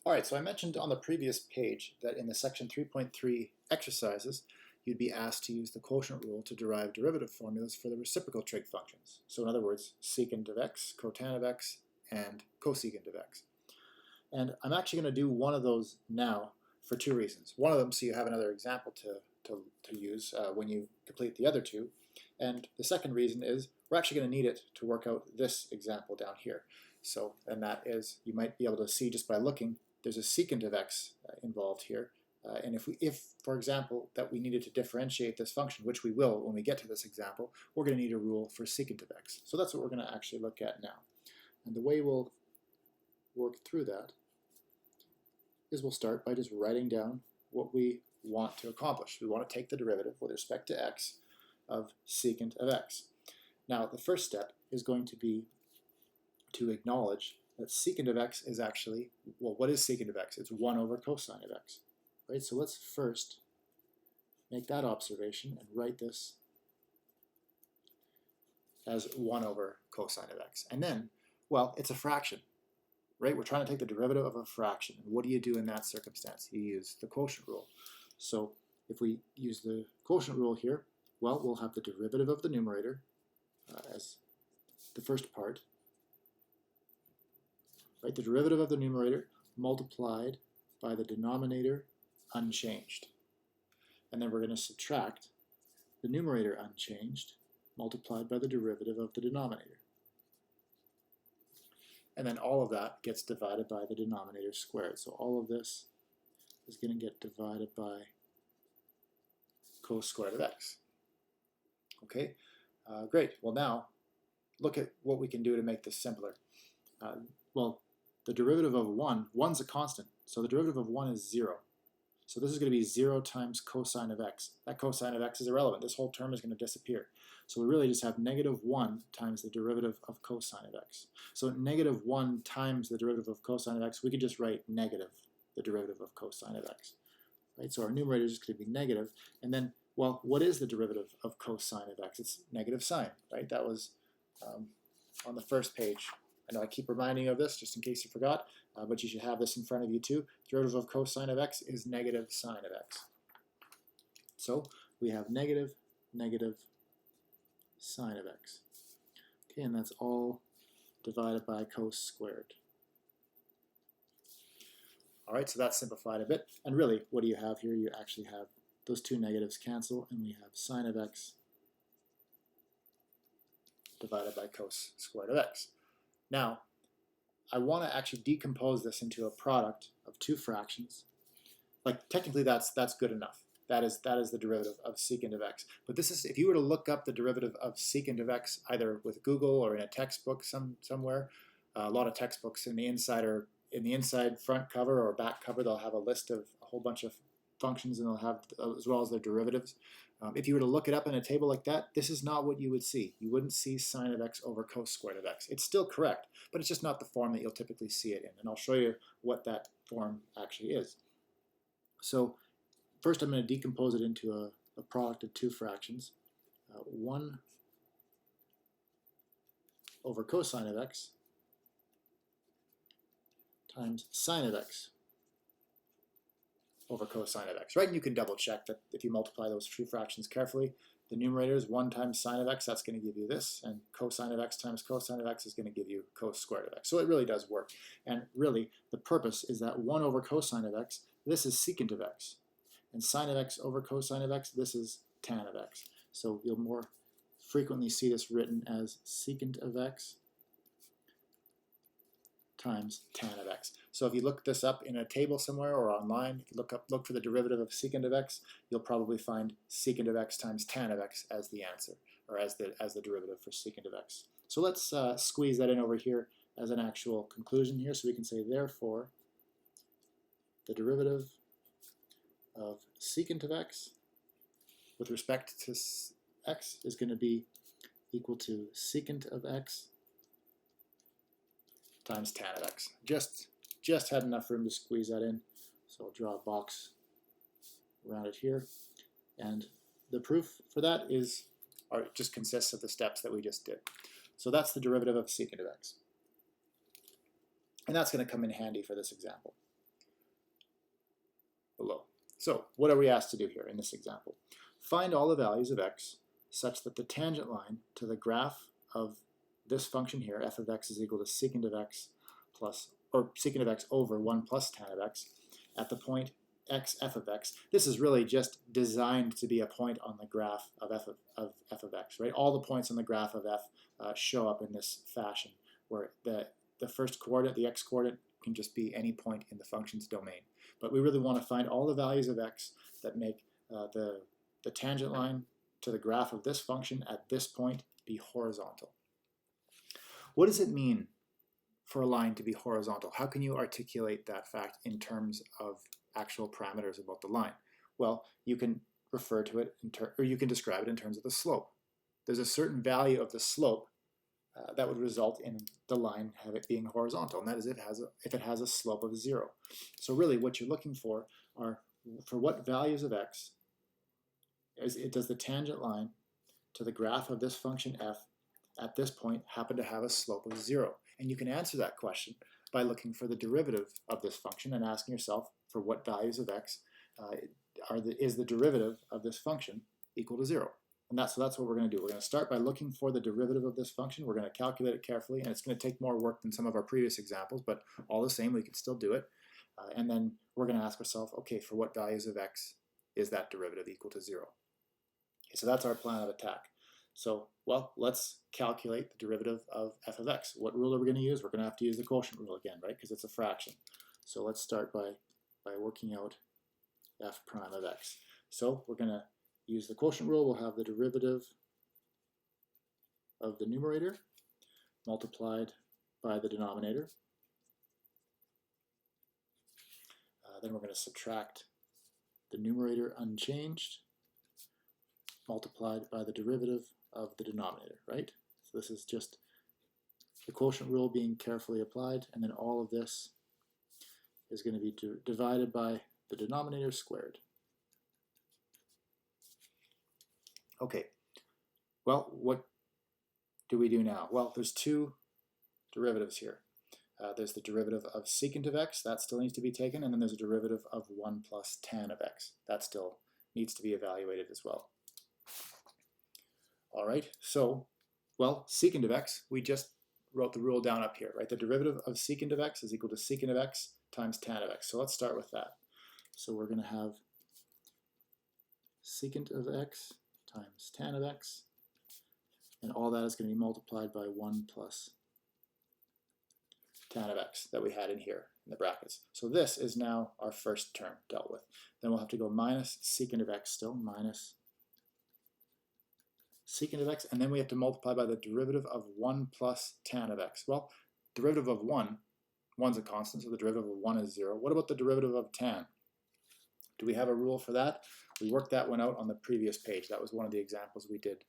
All right, so I mentioned on the previous page that in the section 3.3 exercises, you'd be asked to use the quotient rule to derive derivative formulas for the reciprocal trig functions. So in other words, secant of x, cotan of x, and cosecant of x. And I'm actually going to do one of those now for two reasons. One of them, so you have another example to use when you complete the other two. And the second reason is we're actually going to need it to work out this example down here. So, and that is, you might be able to see just by looking, there's a secant of x involved here. And if, for example, that we needed to differentiate this function, which we will when we get to this example, we're going to need a rule for secant of x. So that's what we're going to actually look at now. And the way we'll work through that is we'll start by just writing down what we want to accomplish. We want to take the derivative with respect to x of secant of x. Now, the first step is going to be to acknowledge that secant of x is actually, well, what is secant of x? It's 1 over cosine of x, right? So let's first make that observation and write this as 1 over cosine of x. And then, well, it's a fraction, right? We're trying to take the derivative of a fraction. And what do you do in that circumstance? You use the quotient rule. So if we use the quotient rule here, well, we'll have the derivative of the numerator as the first part, right? The derivative of the numerator multiplied by the denominator unchanged. And then we're going to subtract the numerator unchanged multiplied by the derivative of the denominator. And then all of that gets divided by the denominator squared. So all of this is going to get divided by cos squared of x. Okay, great. Well, now look at what we can do to make this simpler. Well, the derivative of 1's a constant, so the derivative of 1 is 0. So this is going to be 0 times cosine of x. That cosine of x is irrelevant. This whole term is going to disappear. So we really just have negative 1 times the derivative of cosine of x. So negative 1 times the derivative of cosine of x, we could just write negative the derivative of cosine of x. Right? So our numerator is going to be negative, and then, well, what is the derivative of cosine of x? It's negative sine, right? That was on the first page. I know I keep reminding you of this just in case you forgot, but you should have this in front of you too. Derivative of cosine of x is negative sine of x. So we have negative sine of x. Okay, and that's all divided by cos squared. All right, so that's simplified a bit. And really, what do you have here? You actually have those two negatives cancel, and we have sine of x divided by cos squared of x. Now, I want to actually decompose this into a product of two fractions. Like, technically, that's good enough. That is the derivative of secant of x. But this is, if you were to look up the derivative of secant of x, either with Google or in a textbook somewhere, a lot of textbooks in the inside front cover or back cover, they'll have a list of a whole bunch of functions, and they'll have, as well as their derivatives. If you were to look it up in a table like that, this is not what you would see. You wouldn't see sine of x over cos squared of x. It's still correct, but it's just not the form that you'll typically see it in. And I'll show you what that form actually is. So first I'm going to decompose it into a product of two fractions. 1 over cosine of x times sine of x over cosine of x, right? And you can double check that if you multiply those two fractions carefully, the numerator is 1 times sine of x, that's going to give you this, and cosine of x times cosine of x is going to give you cos squared of x. So it really does work. And really, the purpose is that 1 over cosine of x, this is secant of x. And sine of x over cosine of x, this is tan of x. So you'll more frequently see this written as secant of x times tan of x. So if you look this up in a table somewhere or online, look for the derivative of secant of x, you'll probably find secant of x times tan of x as the answer, or as the derivative for secant of x. So let's squeeze that in over here as an actual conclusion here. So we can say, therefore, the derivative of secant of x with respect to x is going to be equal to secant of x times tan of x. Just had enough room to squeeze that in, so I'll draw a box around it here. And the proof for that is, or it just consists of the steps that we just did. So that's the derivative of secant of x. And that's going to come in handy for this example. below. So what are we asked to do here in this example? Find all the values of x such that the tangent line to the graph of this function here, f of x is equal to secant of x plus, or secant of x over 1 plus tan of x, at the point x f of x. This is really just designed to be a point on the graph of f of x, right? All the points on the graph of f show up in this fashion, where the first coordinate, the x coordinate, can just be any point in the function's domain. But we really want to find all the values of x that make the tangent line to the graph of this function at this point be horizontal. What does it mean for a line to be horizontal? How can you articulate that fact in terms of actual parameters about the line? Well, you can refer to it, or you can describe it in terms of the slope. There's a certain value of the slope that would result in the line have it being horizontal, and that is if it has a slope of 0. So really what you're looking for are, for what values of x does the tangent line to the graph of this function f at this point happen to have a slope of 0? And you can answer that question by looking for the derivative of this function and asking yourself for what values of x is the derivative of this function equal to 0. And that's what we're going to do. We're going to start by looking for the derivative of this function. We're going to calculate it carefully, and it's going to take more work than some of our previous examples, but all the same, we can still do it. And then we're going to ask ourselves, okay, for what values of x is that derivative equal to 0? Okay, so that's our plan of attack. So, well, let's calculate the derivative of f of x. What rule are we going to use? We're going to have to use the quotient rule again, right? Because it's a fraction. So let's start by working out f prime of x. So we're going to use the quotient rule. We'll have the derivative of the numerator multiplied by the denominator. Then we're going to subtract the numerator unchanged multiplied by the derivative of the denominator, right? So this is just the quotient rule being carefully applied, and then all of this is going to be divided by the denominator squared. Okay, well, what do we do now? Well, there's two derivatives here. There's the derivative of secant of x, that still needs to be taken, and then there's a derivative of 1 plus tan of x. That still needs to be evaluated as well. All right, so, well, secant of x, we just wrote the rule down up here, right? The derivative of secant of x is equal to secant of x times tan of x. So let's start with that. So we're going to have secant of x times tan of x, and all that is going to be multiplied by 1 plus tan of x that we had in here in the brackets. So this is now our first term dealt with. Then we'll have to go minus secant of x still, minus secant of x, and then we have to multiply by the derivative of 1 plus tan of x. Well, derivative of 1's a constant, so the derivative of 1 is 0. What about the derivative of tan? Do we have a rule for that? We worked that one out on the previous page. That was one of the examples we did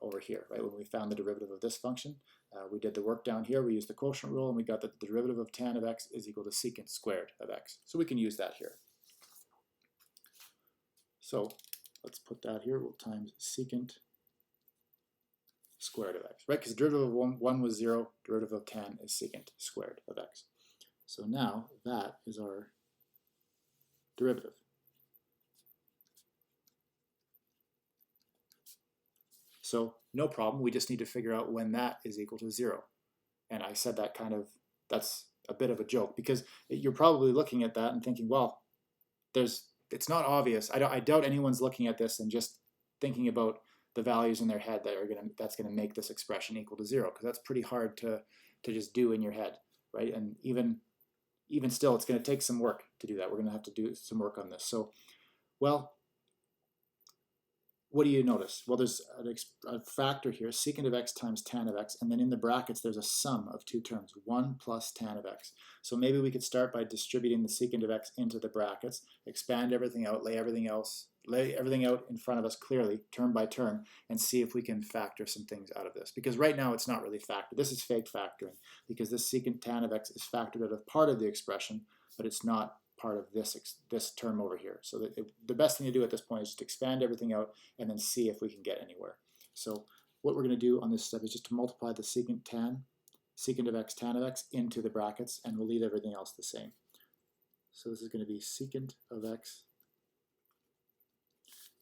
over here, right? When we found the derivative of this function, we did the work down here. We used the quotient rule, and we got that the derivative of tan of x is equal to secant squared of x. So we can use that here. So let's put that here. We'll times secant squared of x, right? Because derivative of 1 was 0, derivative of tan is secant squared of x. So now that is our derivative. So no problem, we just need to figure out when that is equal to 0. And I said that that's a bit of a joke, because you're probably looking at that and thinking, well, it's not obvious. I doubt anyone's looking at this and just thinking about the values in their head that's gonna make this expression equal to 0, because that's pretty hard to just do in your head, right? And even still, it's gonna take some work to do that. We're gonna have to do some work on this. So, well, what do you notice? Well, there's a factor here, secant of x times tan of x, and then in the brackets there's a sum of two terms, 1 plus tan of x. So maybe we could start by distributing the secant of x into the brackets, expand everything out, lay everything out in front of us clearly, term by term, and see if we can factor some things out of this. Because right now it's not really factored. This is fake factoring, because this secant tan of x is factored out of part of the expression, but it's not part of this term over here. So the best thing to do at this point is just expand everything out and then see if we can get anywhere. So what we're going to do on this step is just to multiply the secant of x tan of x into the brackets, and we'll leave everything else the same. So this is going to be secant of x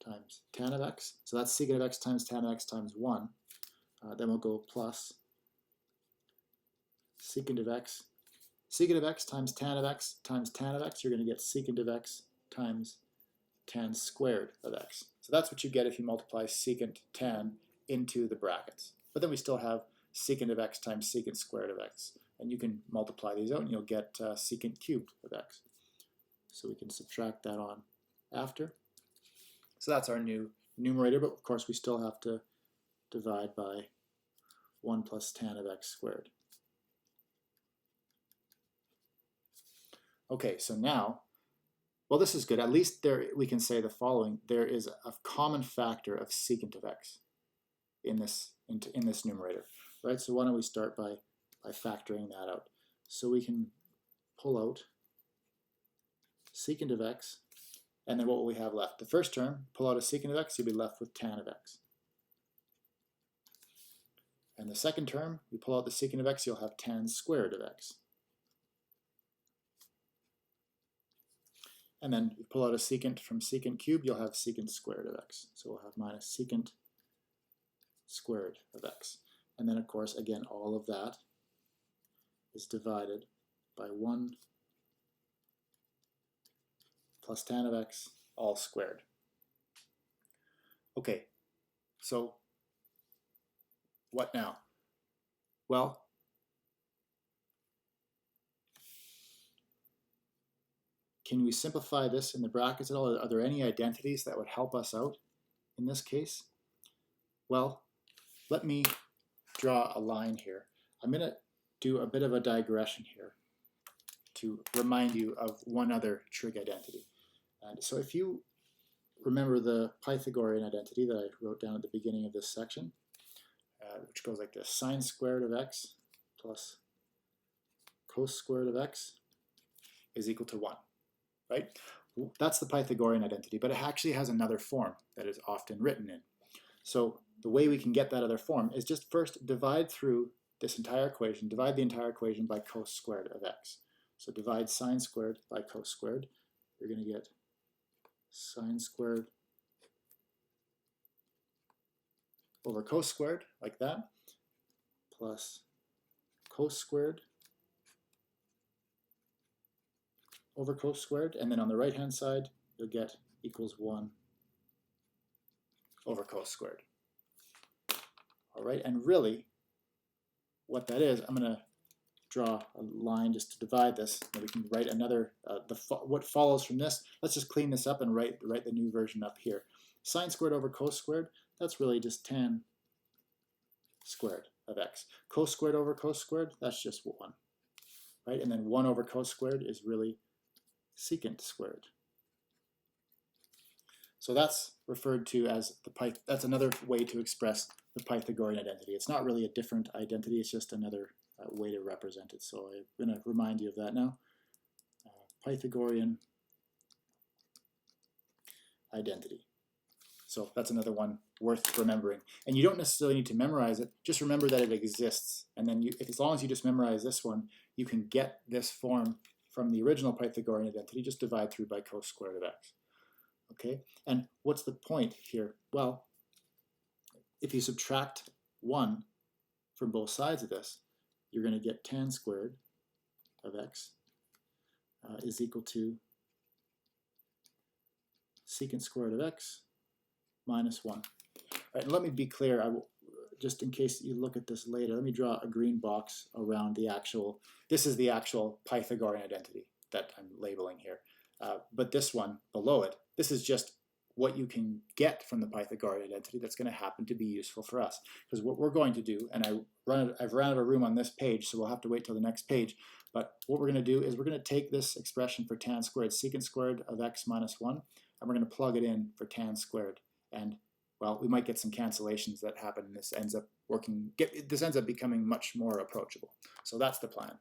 times tan of x. So that's secant of x times tan of x times 1. Then we'll go plus secant of x. Secant of x times tan of x times tan of x, you're going to get secant of x times tan squared of x. So that's what you get if you multiply secant tan into the brackets. But then we still have secant of x times secant squared of x. And you can multiply these out and you'll get secant cubed of x. So we can subtract that on after. So that's our new numerator, but of course we still have to divide by 1 plus tan of x squared. Okay, so now, well, this is good. At least there we can say the following. There is a common factor of secant of x in this numerator, right? So why don't we start by factoring that out. So we can pull out secant of x, and then what will we have left? The first term, pull out a secant of x, you'll be left with tan of x. And the second term, you pull out the secant of x, you'll have tan squared of x. And then you pull out a secant from secant cubed, you'll have secant squared of x. So we'll have minus secant squared of x. And then, of course, again, all of that is divided by 1 plus tan of x, all squared. Okay, so what now? Well, can we simplify this in the brackets at all? Are there any identities that would help us out in this case? Well, let me draw a line here. I'm going to do a bit of a digression here to remind you of one other trig identity. And so if you remember the Pythagorean identity that I wrote down at the beginning of this section, which goes like this: sine squared of x plus cos squared of x is equal to 1. Right? That's the Pythagorean identity, but it actually has another form that is often written in. So the way we can get that other form is just first divide through this entire equation, divide the entire equation by cos squared of x. So divide sine squared by cos squared. You're going to get sine squared over cos squared, like that, plus cos squared over cos squared, and then on the right hand side you'll get equals 1 over cos squared. All right, and really what that is, I'm going to draw a line just to divide this, and we can write another, what follows from this. Let's just clean this up and write the new version up here. Sine squared over cos squared, that's really just tan squared of x. Cos squared over cos squared, that's just 1. Right, and then 1 over cos squared is really secant squared. So that's referred to as that's another way to express the Pythagorean identity. It's not really a different identity, it's just another way to represent it. So I'm going to remind you of that now. Pythagorean identity. So that's another one worth remembering. And you don't necessarily need to memorize it, just remember that it exists. And then as long as you just memorize this one, you can get this form from the original Pythagorean identity. Just divide through by cos squared of x. Okay, and what's the point here? Well, if you subtract 1 from both sides of this, you're going to get tan squared of x is equal to secant squared of x minus 1. All right, and let me be clear, just in case you look at this later, let me draw a green box around the actual, this is the actual Pythagorean identity that I'm labeling here. But this one below it, this is just what you can get from the Pythagorean identity that's going to happen to be useful for us. Because what we're going to do, and I've run out of room on this page, so we'll have to wait till the next page, but what we're going to do is we're going to take this expression for tan squared, secant squared of x minus 1, and we're going to plug it in for tan squared. And, well, we might get some cancellations that happen, and this ends up becoming much more approachable. So that's the plan.